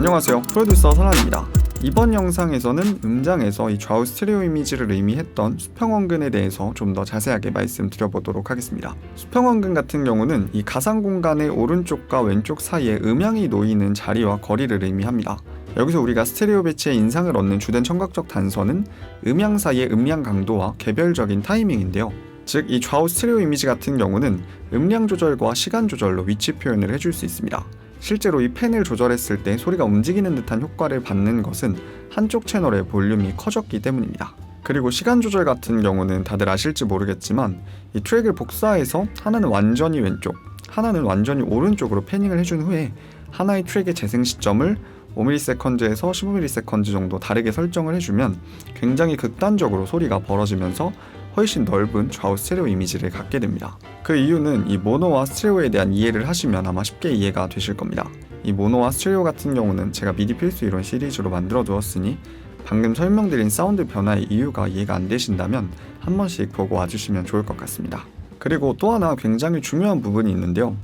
안녕하세요, 프로듀서 설환입니다. 이번 영상에서는 음장에서 이 좌우 스테레오 이미지를 의미했던 수평원근에 대해서 좀 더 자세하게 말씀드려보도록 하겠습니다. 수평원근 같은 경우는 이 가상 공간의 오른쪽과 왼쪽 사이에 음향이 놓이는 자리와 거리를 의미합니다. 여기서 우리가 스테레오 배치의 인상을 얻는 주된 청각적 단서는 음향 사이의 음량 강도와 개별적인 타이밍인데요. 즉, 이 좌우 스테레오 이미지 같은 경우는 음량 조절과 시간 조절로 위치 표현을 해줄 수 있습니다. 실제로 이 펜을 조절했을 때 소리가 움직이는 듯한 효과를 받는 것은 한쪽 채널의 볼륨이 커졌기 때문입니다. 그리고 시간 조절 같은 경우는 다들 아실지 모르겠지만 이 트랙을 복사해서 하나는 완전히 왼쪽, 하나는 완전히 오른쪽으로 패닝을 해준 후에 하나의 트랙의 재생 시점을 5ms에서 15ms 정도 다르게 설정을 해주면 굉장히 극단적으로 소리가 벌어지면서 훨씬 넓은 좌우 스테레오 이미지를 갖게 됩니다. 그 이유는 이 모노와 스테레오에 대한 이해를 하시면 아마 쉽게 이해가 되실 겁니다. 이 모노와 스테레오 같은 경우는 제가 미디 필수 이론 시리즈로 만들어 두었으니 방금 설명드린 사운드 변화의 이유가 이해가 안 되신다면 한 번씩 보고 와주시면 좋을 것 같습니다. 그리고 또 하나 굉장히 중요한 부분이 있는데요.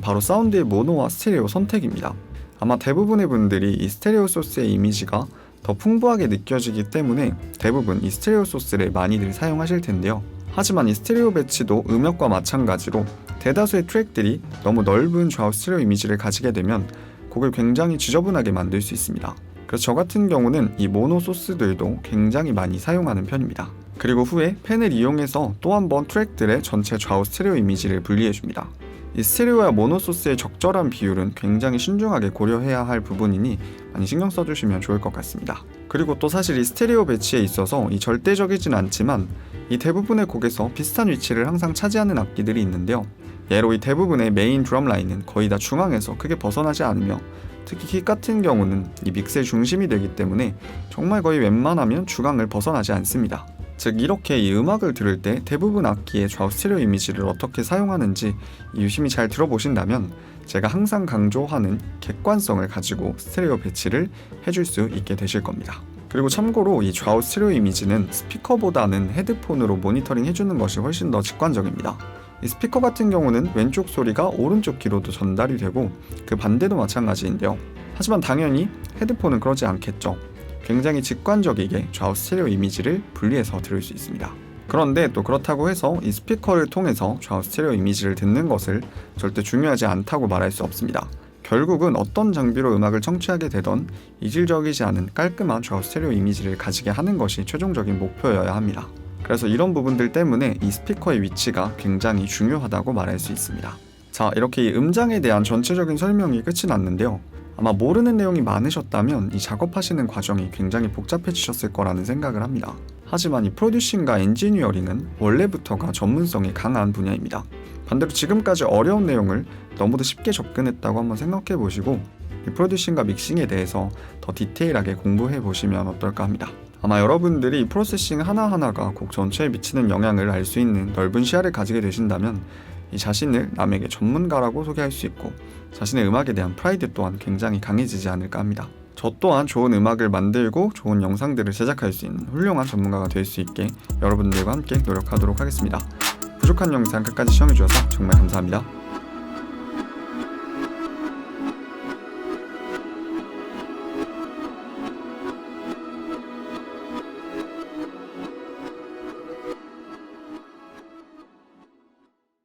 바로 사운드의 모노와 스테레오 선택입니다. 아마 대부분의 분들이 이 스테레오 소스의 이미지가 더 풍부하게 느껴지기 때문에 대부분 이 스테레오 소스를 많이들 사용하실 텐데요. 하지만 이 스테레오 배치도 음역과 마찬가지로 대다수의 트랙들이 너무 넓은 좌우 스테레오 이미지를 가지게 되면 곡을 굉장히 지저분하게 만들 수 있습니다. 그래서 저 같은 경우는 이 모노 소스들도 굉장히 많이 사용하는 편입니다. 그리고 후에 펜을 이용해서 또 한 번 트랙들의 전체 좌우 스테레오 이미지를 분리해줍니다. 이 스테레오와 모노 소스의 적절한 비율은 굉장히 신중하게 고려해야 할 부분이니 많이 신경 써주시면 좋을 것 같습니다. 그리고 또 사실 이 스테레오 배치에 있어서 이 절대적이진 않지만 이 대부분의 곡에서 비슷한 위치를 항상 차지하는 악기들이 있는데요. 예로 이 대부분의 메인 드럼 라인은 거의 다 중앙에서 크게 벗어나지 않으며 특히 킥 같은 경우는 이 믹스의 중심이 되기 때문에 정말 거의 웬만하면 중앙을 벗어나지 않습니다. 즉, 이렇게 이 음악을 들을 때 대부분 악기의 좌우 스테레오 이미지를 어떻게 사용하는지 유심히 잘 들어보신다면 제가 항상 강조하는 객관성을 가지고 스테레오 배치를 해줄 수 있게 되실 겁니다. 그리고 참고로 이 좌우 스테레오 이미지는 스피커보다는 헤드폰으로 모니터링 해주는 것이 훨씬 더 직관적입니다. 이 스피커 같은 경우는 왼쪽 소리가 오른쪽 귀로도 전달이 되고 그 반대도 마찬가지인데요. 하지만 당연히 헤드폰은 그러지 않겠죠. 굉장히 직관적이게 좌우 스테레오 이미지를 분리해서 들을 수 있습니다. 그런데 또 그렇다고 해서 이 스피커를 통해서 좌우 스테레오 이미지를 듣는 것을 절대 중요하지 않다고 말할 수 없습니다. 결국은 어떤 장비로 음악을 청취하게 되던 이질적이지 않은 깔끔한 좌우 스테레오 이미지를 가지게 하는 것이 최종적인 목표여야 합니다. 그래서 이런 부분들 때문에 이 스피커의 위치가 굉장히 중요하다고 말할 수 있습니다. 자, 이렇게 이 음장에 대한 전체적인 설명이 끝이 났는데요. 아마 모르는 내용이 많으셨다면 이 작업하시는 과정이 굉장히 복잡해지셨을 거라는 생각을 합니다. 하지만 이 프로듀싱과 엔지니어링은 원래부터가 전문성이 강한 분야입니다. 반대로 지금까지 어려운 내용을 너무도 쉽게 접근했다고 한번 생각해 보시고 이 프로듀싱과 믹싱에 대해서 더 디테일하게 공부해 보시면 어떨까 합니다. 아마 여러분들이 프로세싱 하나하나가 곡 전체에 미치는 영향을 알 수 있는 넓은 시야를 가지게 되신다면 이 자신을 남에게 전문가라고 소개할 수 있고 자신의 음악에 대한 프라이드 또한 굉장히 강해지지 않을까 합니다. 저 또한 좋은 음악을 만들고 좋은 영상들을 제작할 수 있는 훌륭한 전문가가 될 수 있게 여러분들과 함께 노력하도록 하겠습니다. 부족한 영상 끝까지 시청해주셔서 정말 감사합니다.